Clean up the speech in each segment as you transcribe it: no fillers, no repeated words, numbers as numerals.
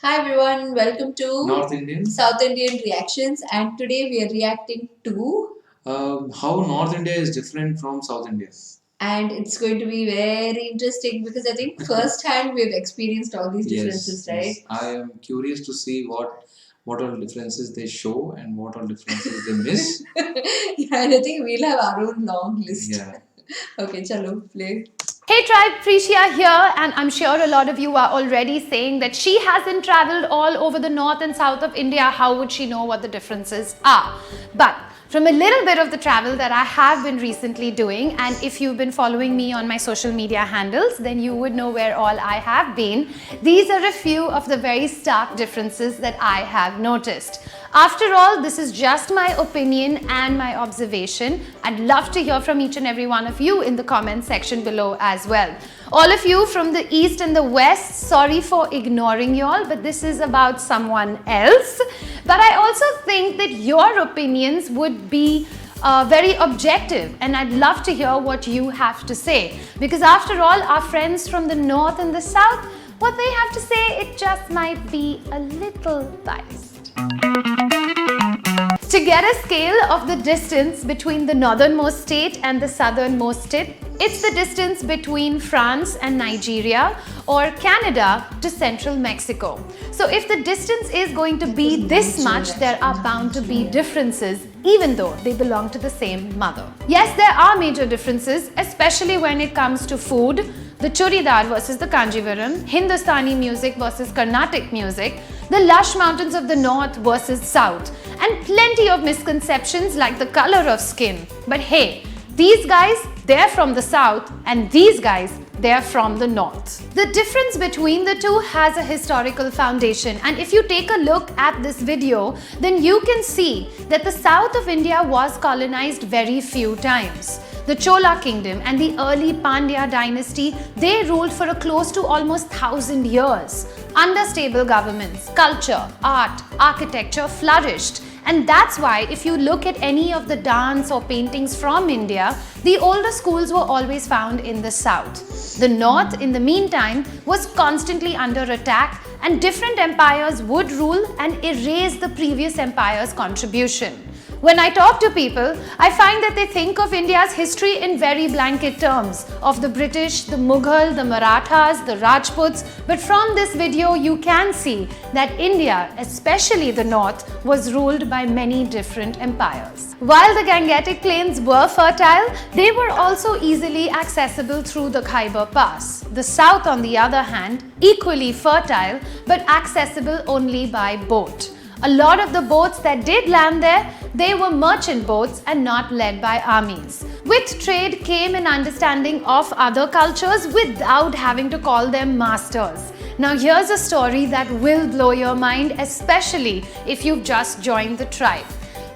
Hi everyone, welcome to North Indian. South Indian Reactions, and today we are reacting to How North India is different from South India. and it's going to be very interesting because I think firsthand we've experienced all these differences, right? Yes. I am curious to see what all differences they show and what all differences they miss. Yeah, and I think we'll have our own long list. Yeah. Okay, chalo, play. Hey Tribe, Prishia here, and I'm sure a lot of you are already saying that she hasn't traveled all over the north and south of India. How would she know what the differences are? But from a little bit of the travel that I have been recently doing, and if you've been following me on my social media handles, then you would know where all I have been. These are a few of the very stark differences that I have noticed. After all, this is just my opinion and my observation. I'd love to hear from each and every one of you in the comment section below as well. All of you from the east and the west, sorry for ignoring y'all, but this is about someone else. But I also think that your opinions would be very objective, and I'd love to hear what you have to say. Because after all, our friends from the north and the south, what they have to say, it just might be a little biased. To get a scale of the distance between the northernmost state and the southernmost state, it's the distance between France and Nigeria or Canada to central Mexico. So if the distance is going to be this much, there are bound to be differences even though they belong to the same mother. Yes, there are major differences, especially when it comes to food. The Churidar versus the Kanjivaram, Hindustani music versus Carnatic music, the lush mountains of the north versus south, and plenty of misconceptions like the color of skin. But hey, these guys, they're from the south, and these guys, they're from the north. The difference between the two has a historical foundation, and if you take a look at this video, then you can see that the south of India was colonized very few times. The Chola kingdom and the early Pandya dynasty, they ruled for a close to almost 1,000 years. Under stable governments, culture, art, architecture flourished. And that's why if you look at any of the dance or paintings from India, the older schools were always found in the south. The north, in the meantime, was constantly under attack, and different empires would rule and erase the previous empire's contribution. When I talk to people, I find that they think of India's history in very blanket terms, of the British, the Mughal, the Marathas, the Rajputs, but from this video you can see that India, especially the north, was ruled by many different empires. While the Gangetic Plains were fertile, they were also easily accessible through the Khyber Pass. The south, on the other hand, equally fertile but accessible only by boat. A lot of the boats that did land there, they were merchant boats and not led by armies. With trade came an understanding of other cultures without having to call them masters. Now here's a story that will blow your mind, especially if you've just joined the tribe.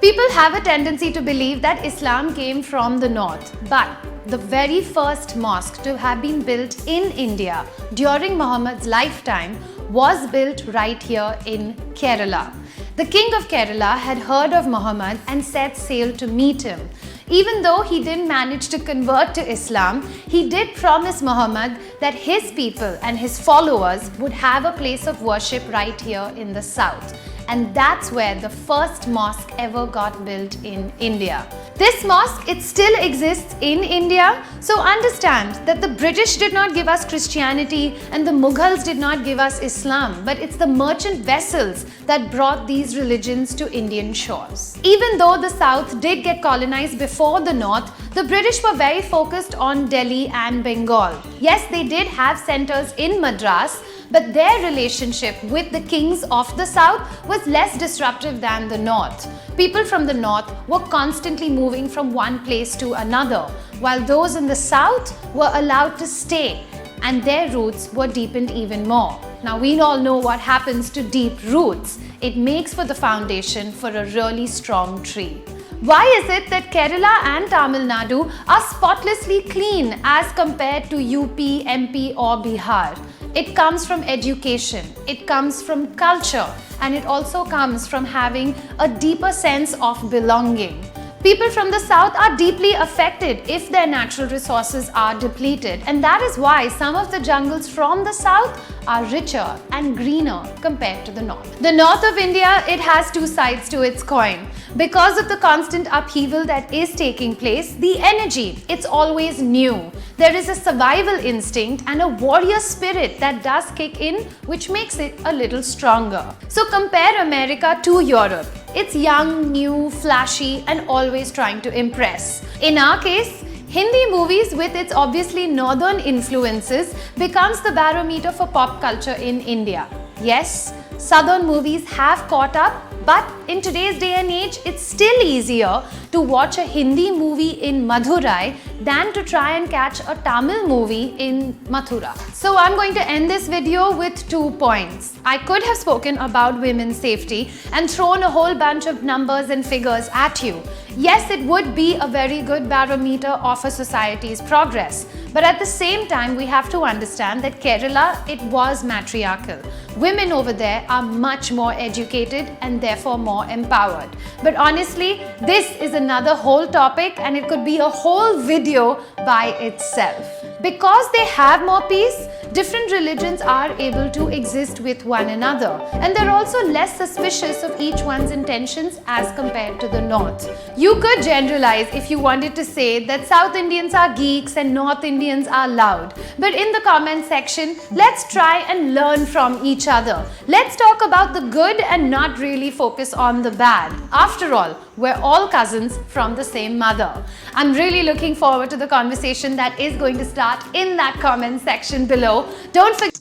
People have a tendency to believe that Islam came from the north, but the very first mosque to have been built in India during Muhammad's lifetime was built right here in Kerala. The king of Kerala had heard of Muhammad and set sail to meet him. Even though he didn't manage to convert to Islam, he did promise Muhammad that his people and his followers would have a place of worship right here in the south. And that's where the first mosque ever got built in India. This mosque, it still exists in India. So understand that the British did not give us Christianity and the Mughals did not give us Islam, but it's the merchant vessels that brought these religions to Indian shores. Even though the south did get colonized before the north, the British were very focused on Delhi and Bengal. Yes, they did have centers in Madras, but their relationship with the kings of the south was less disruptive than the north. People from the north were constantly moving from one place to another, while those in the south were allowed to stay, and their roots were deepened even more. Now we all know what happens to deep roots. It makes for the foundation for a really strong tree. Why is it that Kerala and Tamil Nadu are spotlessly clean as compared to UP, MP or Bihar? It comes from education, it comes from culture, and it also comes from having a deeper sense of belonging. People from the south are deeply affected if their natural resources are depleted, and that is why some of the jungles from the south are richer and greener compared to the north. The north of India, it has two sides to its coin. Because of the constant upheaval that is taking place, the energy, it's always new. There is a survival instinct and a warrior spirit that does kick in, which makes it a little stronger. So compare America to Europe. It's young, new, flashy, and always trying to impress. In our case, Hindi movies with its obviously northern influences becomes the barometer for pop culture in India. Yes, southern movies have caught up, but in today's day and age, it's still easier to watch a Hindi movie in Madurai than to try and catch a Tamil movie in Mathura. So I'm going to end this video with 2 points. I could have spoken about women's safety and thrown a whole bunch of numbers and figures at you. Yes, it would be a very good barometer of a society's progress. But at the same time, we have to understand that Kerala, it was matriarchal. Women over there are much more educated and therefore more empowered. But honestly, this is another whole topic and it could be a whole video by itself. Because they have more peace, different religions are able to exist with one another, and they're also less suspicious of each one's intentions as compared to the north. You could generalize if you wanted to say that South Indians are geeks and North Indians are loud, but in the comment section, let's try and learn from each other. Let's talk about the good and not really focus on the bad. After all, we're all cousins from the same mother. I'm really looking forward to the conversation that is going to start in that comment section below. Don't forget.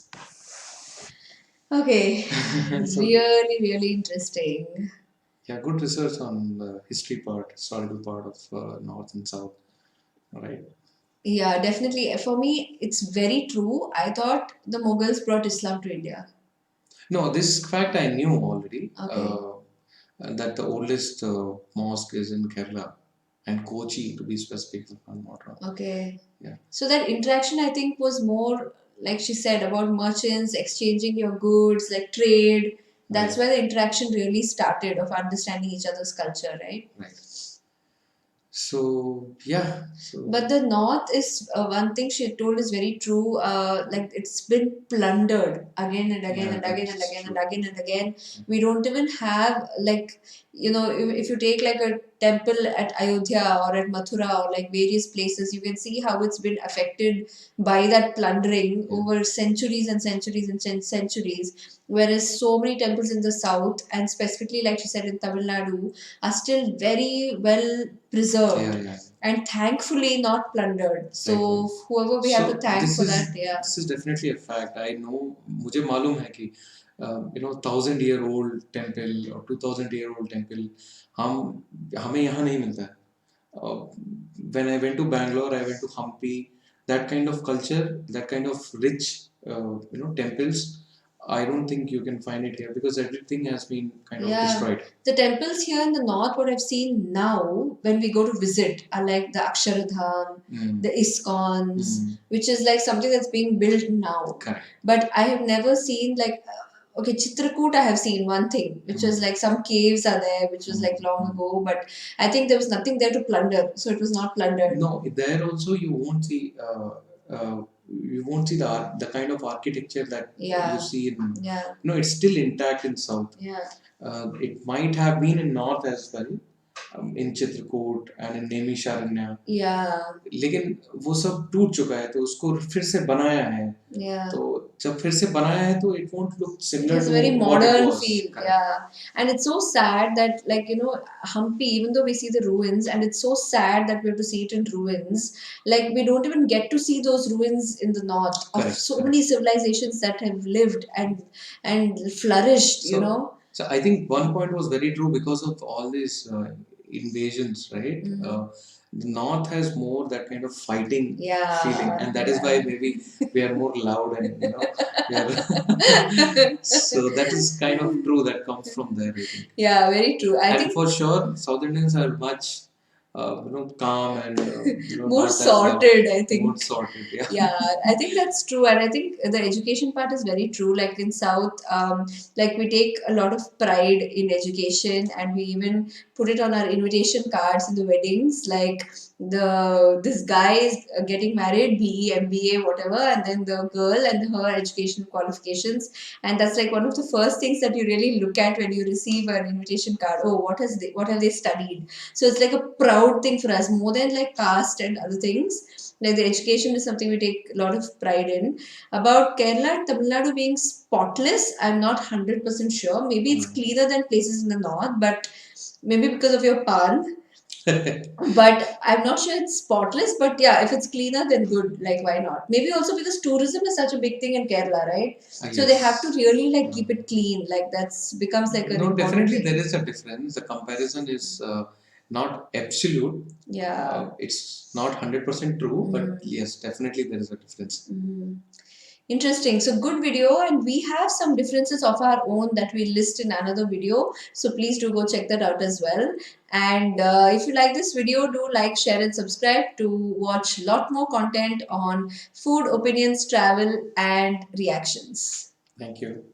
Okay, So, really interesting. yeah, good research on the historical part of North and South, right? Yeah, definitely. For me, it's very true. I thought the Mughals brought Islam to India. No, this fact I knew already. Okay. That the oldest mosque is in Kerala and Kochi, to be specific, if I'm not wrong. Okay. Yeah. So that interaction, I think, was more, like she said, about merchants exchanging your goods, like trade. That's Right. where the interaction really started of understanding each other's culture, right? Right. So yeah. So But the North is one thing she told is very true. Like it's been plundered again and again yeah, and again and that's again and true. again and again. We don't even have like if you take like a temple at Ayodhya or at Mathura or like various places, you can see how it's been affected by that plundering Yeah. over centuries and centuries and centuries. Whereas so many temples in the south and specifically like she said in Tamil Nadu are still very well preserved Yeah. and thankfully not plundered. So Right. whoever we have to So thank this for is that, yeah. this is definitely a fact. I know. मुझे मालूम है कि 1,000-year-old temple or 2,000-year-old temple हमें यहाँ नहीं मिलता है. Uh, when I went to Bangalore, I went to Hampi. That kind of culture, that kind of rich, temples. I don't think you can find it here because everything has been kind of Yeah. destroyed. The temples here in the north, what I've seen now when we go to visit, are like the Aksharadham, Mm. the ISKCONs, Mm. which is like something that's being built now. Correct. But I have never seen like, okay, Chitrakoot I have seen one thing, which is like some caves are there, which was like long ago, but I think there was nothing there to plunder, so it was not plundered. No, there also you won't see. The kind of architecture that Yeah. you see in. Yeah, No, it's still intact in South. yeah. It might have been in North as well, in Chitrakoot and in Naimisharanya. Yeah, लेकिन वो सब टूट चुका है तो उसको फिर से बनाया है. yeah. तो जब फिर से बनाया है तो it won't look It similar has a to very what it modern was. feel, Correct. yeah. And it's so sad that, like, Hampi, even though we see the ruins, and it's so sad that we have to see it in ruins, like, we don't even get to see those ruins in the north of Correct, so correct. many civilizations that have lived and flourished, So I think one point was very true because of all these invasions, right? Mhm. The North has more that kind of fighting Yeah, feeling, and that is yeah. why maybe we are more loud and we are so that is kind of true that comes from there. I think. Yeah, very true. I And think for sure, South Indians are much calm and more not as sorted, I more think. sorted. Yeah. Yeah, I think that's true, and I think the education part is very true. Like in South, like we take a lot of pride in education, and we even put it on our invitation cards in the weddings. Like this guy is getting married, BE, MBA, whatever, and then the girl and her education qualifications, and that's like one of the first things that you really look at when you receive an invitation card. Oh, what have they studied? So it's like a proud thing for us, more than like caste and other things. Like the education is something we take a lot of pride in. About Kerala and Tamil Nadu being spotless, I'm not 100% sure. Maybe it's cleaner than places in the north, but maybe because of your pan. But I'm not sure it's spotless. But yeah, if it's cleaner, then good. Like, why not? Maybe also because tourism is such a big thing in Kerala, right? So they have to Yes. really like keep it clean. Like that's becomes like an No, important definitely thing. there is a difference. The comparison is not absolute. Yeah. It's not 100% true, but yes, definitely there is a difference. Interesting. So good video, and we have some differences of our own that we list in another video. So please do go check that out as well. And if you like this video, do like, share, and subscribe to watch a lot more content on food, opinions, travel, and reactions. Thank you.